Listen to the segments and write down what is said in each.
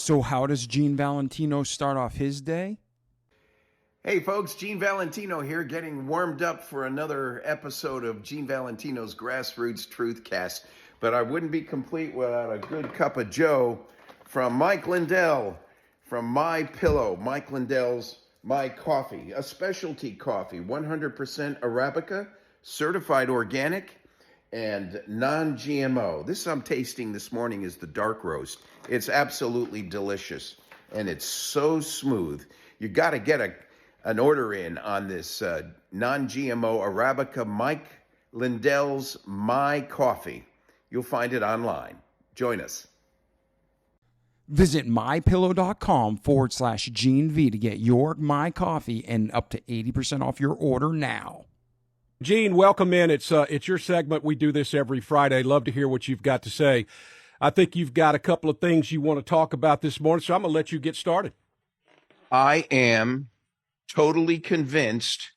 So how does Gene Valentino start off his day? Hey folks, Gene Valentino here, getting warmed up for another episode of Gene Valentino's Grassroots Truthcast. But I wouldn't be complete without a good cup of Joe from Mike Lindell from My Pillow. Mike Lindell's My Coffee, a specialty coffee, 100% Arabica, certified organic, and non-GMO. This I'm tasting this morning is the dark roast. It's absolutely delicious, and it's so smooth. You got to get an order in on this non-GMO Arabica Mike Lindell's My Coffee. You'll find it online. Join us. Visit mypillow.com/Gene V to get your My Coffee and up to 80% off your order now. Gene, welcome in. It's your segment. We do this every Friday. Love to hear what you've got to say. I think you've got a couple of things you want to talk about this morning, so I'm going to let you get started. I am totally convinced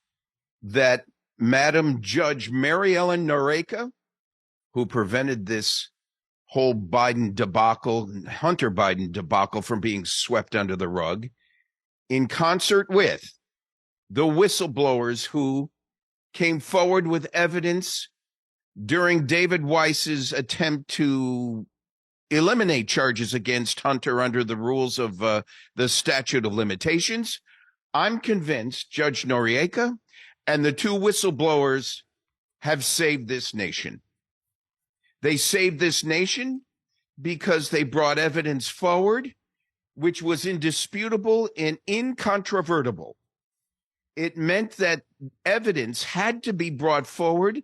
that Madam Judge Mary Ellen Noreika, who prevented this whole Biden debacle, Hunter Biden debacle, from being swept under the rug, in concert with the whistleblowers who came forward with evidence during David Weiss's attempt to eliminate charges against Hunter under the rules of the statute of limitations. I'm convinced Judge Noreika and the two whistleblowers have saved this nation. They saved this nation because they brought evidence forward which was indisputable and incontrovertible. It meant that evidence had to be brought forward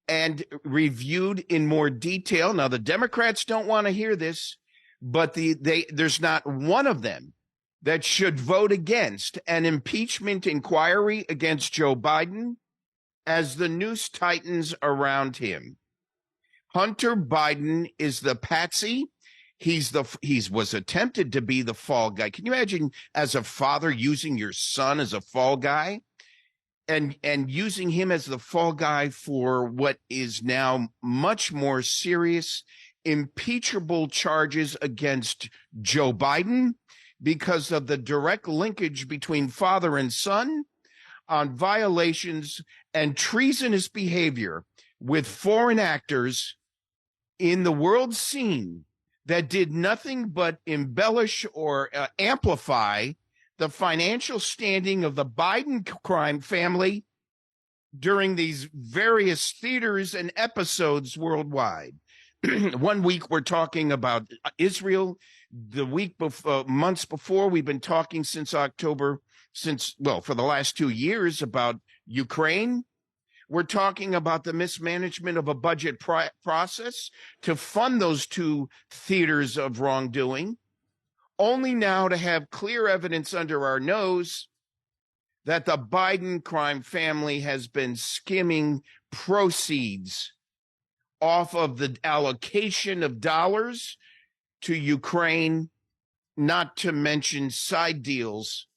and reviewed in more detail. Now, the Democrats don't want to hear this, but there's not one of them that should vote against an impeachment inquiry against Joe Biden as the Noose tightens around him. Hunter Biden is the patsy. He was attempted to be the fall guy. Can you imagine as a father using your son as a fall guy and using him as the fall guy for what is now much more serious, impeachable charges against Joe Biden because of the direct linkage between father and son on violations and treasonous behavior with foreign actors in the world scene that did nothing but embellish or amplify the financial standing of the Biden crime family during these various theaters and episodes worldwide. 1 week we're talking about Israel. The week before, months before, we've been talking since October, for the last 2 years about Ukraine. We're talking about the mismanagement of a budget process to fund those two theaters of wrongdoing, only now to have clear evidence under our nose that the Biden crime family has been skimming proceeds off of the allocation of dollars to Ukraine, not to mention side deals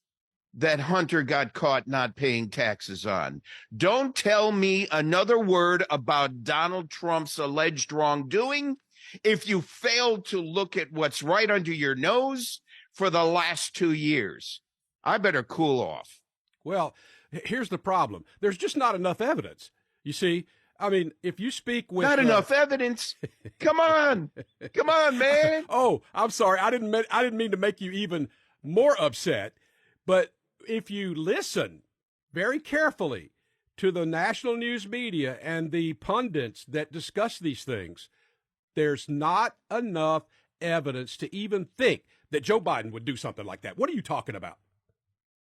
that Hunter got caught not paying taxes on. Don't tell me another word about Donald Trump's alleged wrongdoing if you fail to look at what's right under your nose for the last 2 years. I better cool off. Well, here's the problem. There's just not enough evidence. You see, I mean, if you speak with... Not enough evidence? Come on. Come on, man. Oh, I'm sorry. I didn't mean to make you even more upset. But if you listen very carefully to the national news media and the pundits that discuss these things, there's not enough evidence to even think that Joe Biden would do something like that. What are you talking about?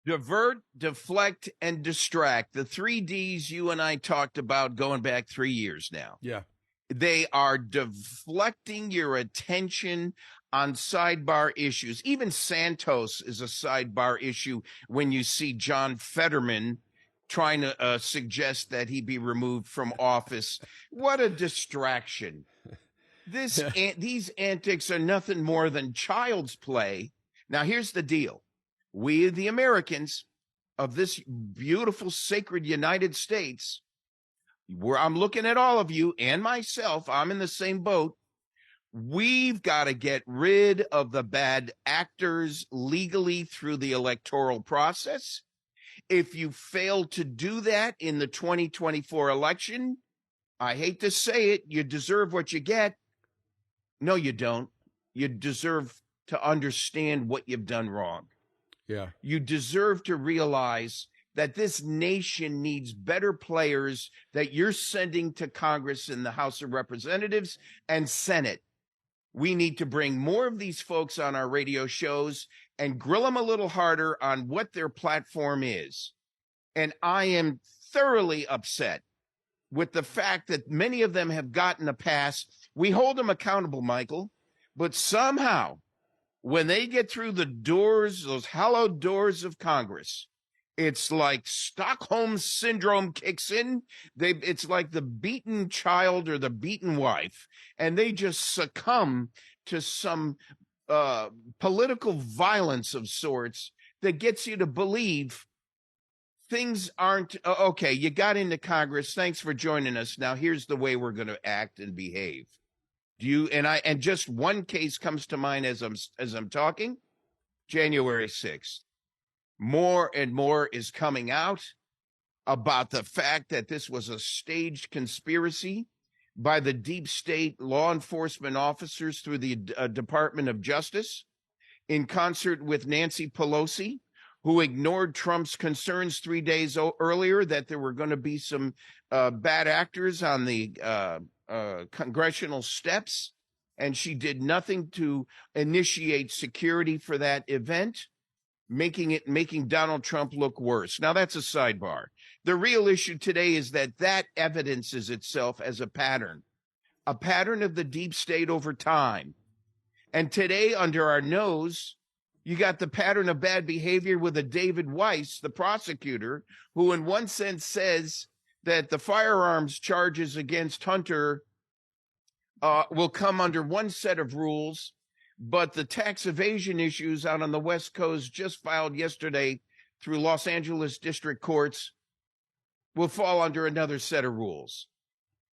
Divert, deflect, and distract. The 3 Ds you and I talked about going back 3 years now. Yeah. They are deflecting your attention on sidebar issues. Even Santos is a sidebar issue when you see John Fetterman trying to suggest that he be removed from office. What a distraction. These antics are nothing more than child's play. Now, here's the deal. We, the Americans of this beautiful, sacred United States, where I'm looking at all of you and myself, I'm in the same boat. We've got to get rid of the bad actors legally through the electoral process. If you fail to do that in the 2024 election, I hate to say it, you deserve what you get. No, you don't. You deserve to understand what you've done wrong. Yeah. You deserve to realize that this nation needs better players that you're sending to Congress and the House of Representatives and Senate. We need to bring more of these folks on our radio shows and grill them a little harder on what their platform is. And I am thoroughly upset with the fact that many of them have gotten a pass. We hold them accountable, Michael, but somehow when they get through the doors, those hallowed doors of Congress, it's like Stockholm syndrome kicks in. It's like the beaten child or the beaten wife, and they just succumb to some political violence of sorts that gets you to believe things aren't okay. You got into Congress. Thanks for joining us. Now here's the way we're going to act and behave. And just one case comes to mind as I'm talking. January 6th. More and more is coming out about the fact that this was a staged conspiracy by the deep state law enforcement officers through the Department of Justice in concert with Nancy Pelosi, who ignored Trump's concerns 3 days earlier that there were going to be some bad actors on the congressional steps, and she did nothing to initiate security for that event, making Donald Trump look worse. Now, that's a sidebar. The real issue today is that evidences itself as a pattern of the deep state over time. And today, under our nose, you got the pattern of bad behavior with a David Weiss, the prosecutor, who in one sense says that the firearms charges against Hunter will come under one set of rules, but the tax evasion issues out on the West Coast just filed yesterday through Los Angeles district courts will fall under another set of rules.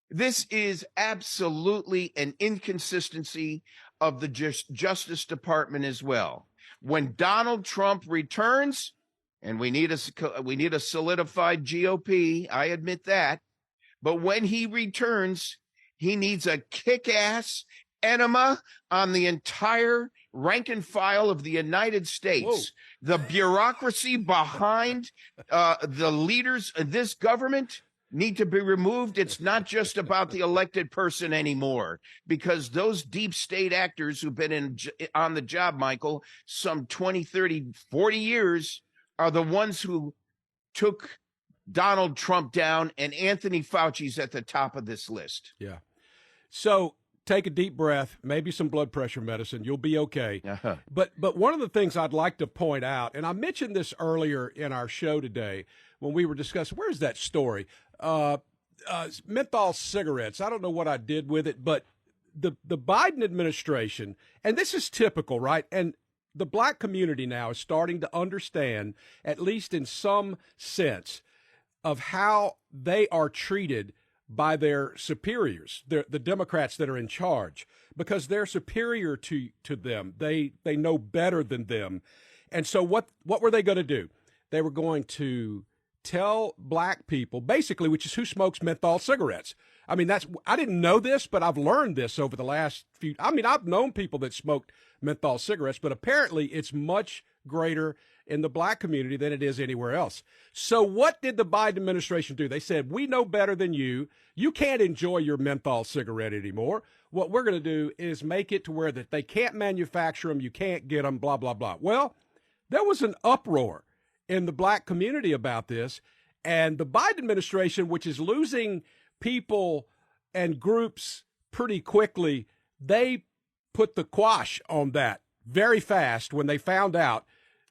This is absolutely an inconsistency of the Justice Department as well. When Donald Trump returns, and we need a solidified GOP, I admit that, but when he returns, he needs a kick-ass enema on the entire rank and file of the United States. Whoa. The bureaucracy behind the leaders of this government need to be removed. It's not just about the elected person anymore, because those deep state actors who've been on the job, Michael, some 20, 30, 40 years are the ones who took Donald Trump down, and Anthony Fauci's at the top of this list. Yeah. So take a deep breath, maybe some blood pressure medicine. You'll be okay. Uh-huh. But one of the things I'd like to point out, and I mentioned this earlier in our show today when we were discussing, where's that story? Menthol cigarettes. I don't know what I did with it, but the Biden administration, and this is typical, right? And the black community now is starting to understand, at least in some sense, of how they are treated by their superiors, the Democrats that are in charge, because they're superior to them. They know better than them. And so what were they going to do? They were going to tell black people, basically, which is who smokes menthol cigarettes. I mean, I didn't know this, but I've learned this over the last I've known people that smoked menthol cigarettes, but apparently it's much greater in the black community than it is anywhere else. So what did the Biden administration do? They said, we know better than you. You can't enjoy your menthol cigarette anymore. What we're going to do is make it to where that they can't manufacture them, you can't get them, blah, blah, blah. Well, there was an uproar in the black community about this, and the Biden administration, which is losing people and groups pretty quickly, they put the quash on that very fast when they found out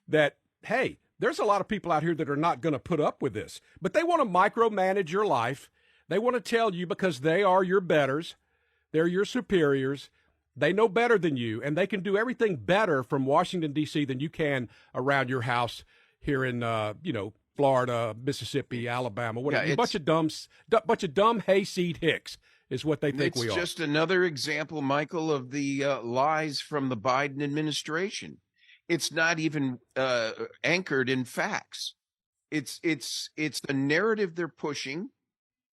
that, hey, there's a lot of people out here that are not going to put up with this. But they want to micromanage your life. They want to tell you, because they are your betters, they're your superiors, they know better than you, and they can do everything better from Washington, D.C. than you can around your house here in, Florida, Mississippi, Alabama, whatever. Yeah, a bunch of dumb hayseed hicks is what they think we are. It's just another example, Michael, of the lies from the Biden administration. It's not even anchored in facts. It's the narrative they're pushing,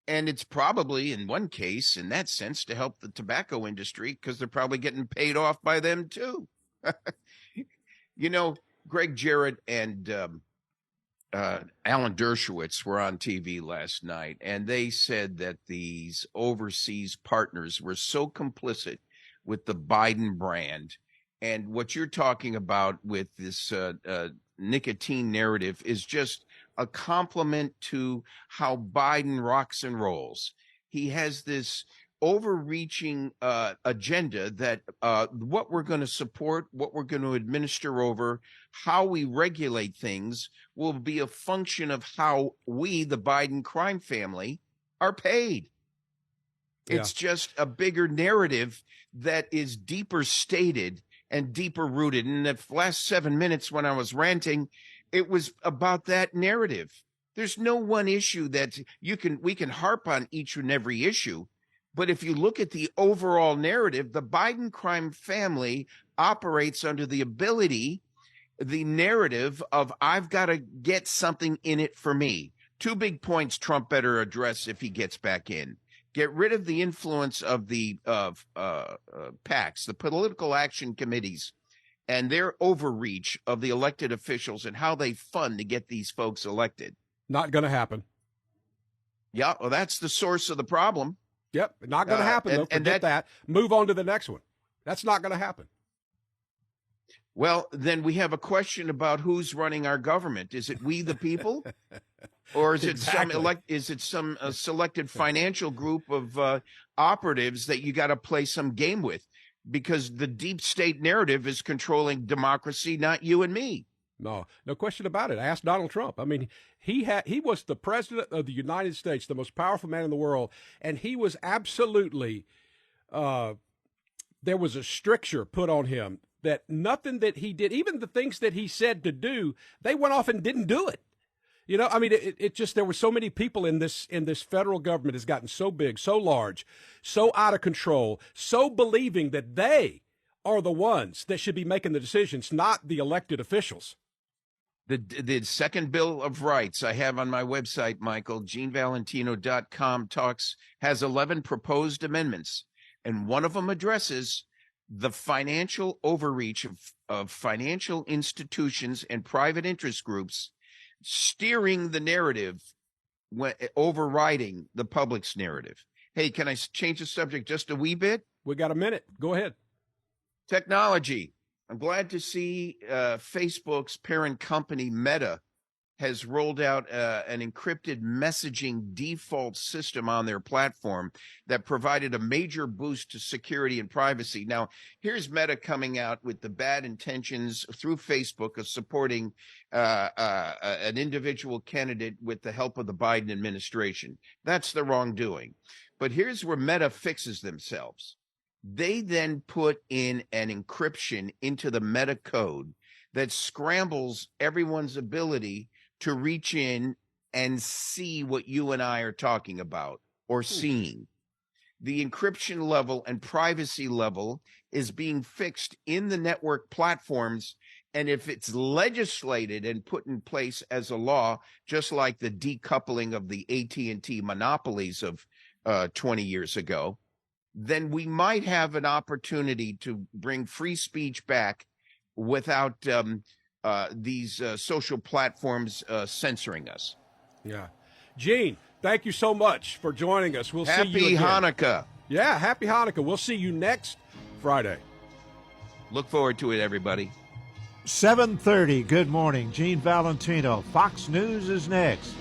and it's probably, in one case, in that sense, to help the tobacco industry because they're probably getting paid off by them too. You know, Greg Jarrett and Alan Dershowitz were on TV last night, and they said that these overseas partners were so complicit with the Biden brand. And what you're talking about with this nicotine narrative is just a compliment to how Biden rocks and rolls. He has this overreaching agenda that what we're going to support, what we're going to administer over, how we regulate things will be a function of how we, the Biden crime family, are paid. Yeah. It's just a bigger narrative that is deeper stated and deeper rooted. In the last 7 minutes when I was ranting, it was about that narrative. There's no one issue that we can harp on each and every issue. But if you look at the overall narrative, the Biden crime family operates under the narrative of I've got to get something in it for me. 2 big points Trump better address if he gets back in. Get rid of the influence of the PACs, the political action committees, and their overreach of the elected officials and how they fund to get these folks elected. Not going to happen. Yeah, well, that's the source of the problem. Yep, not going to happen, though. Forget that. Move on to the next one. That's not going to happen. Well, then we have a question about who's running our government. Is it we the people? Or is it some selected financial group of operatives that you got to play some game with? Because the deep state narrative is controlling democracy, not you and me. No question about it. Ask Donald Trump. I mean, he was the president of the United States, the most powerful man in the world, and he was absolutely there was a stricture put on him that nothing that he did, even the things that he said to do, they went off and didn't do it. You know, I mean, it just, there were so many people in this federal government has gotten so big, so large, so out of control, so believing that they are the ones that should be making the decisions, not the elected officials. The second Bill of Rights I have on my website, Michael, GeneValentino.com, has 11 proposed amendments, and one of them addresses the financial overreach of financial institutions and private interest groups steering the narrative, overriding the public's narrative. Hey, can I change the subject just a wee bit? We got a minute. Go ahead. Technology. I'm glad to see Facebook's parent company, Meta, has rolled out an encrypted messaging default system on their platform that provided a major boost to security and privacy. Now, here's Meta coming out with the bad intentions through Facebook of supporting an individual candidate with the help of the Biden administration. That's the wrongdoing. But here's where Meta fixes themselves. They then put in an encryption into the Meta code that scrambles everyone's ability to reach in and see what you and I are talking about or seeing. The encryption level and privacy level is being fixed in the network platforms. And if it's legislated and put in place as a law, just like the decoupling of the AT&T monopolies of 20 years ago, then we might have an opportunity to bring free speech back without these social platforms censoring us. Yeah. Gene, thank you so much for joining us. We'll see you again. Happy Hanukkah. Yeah, happy Hanukkah. We'll see you next Friday. Look forward to it, everybody. 7:30, good morning. Gene Valentino. Fox News is next.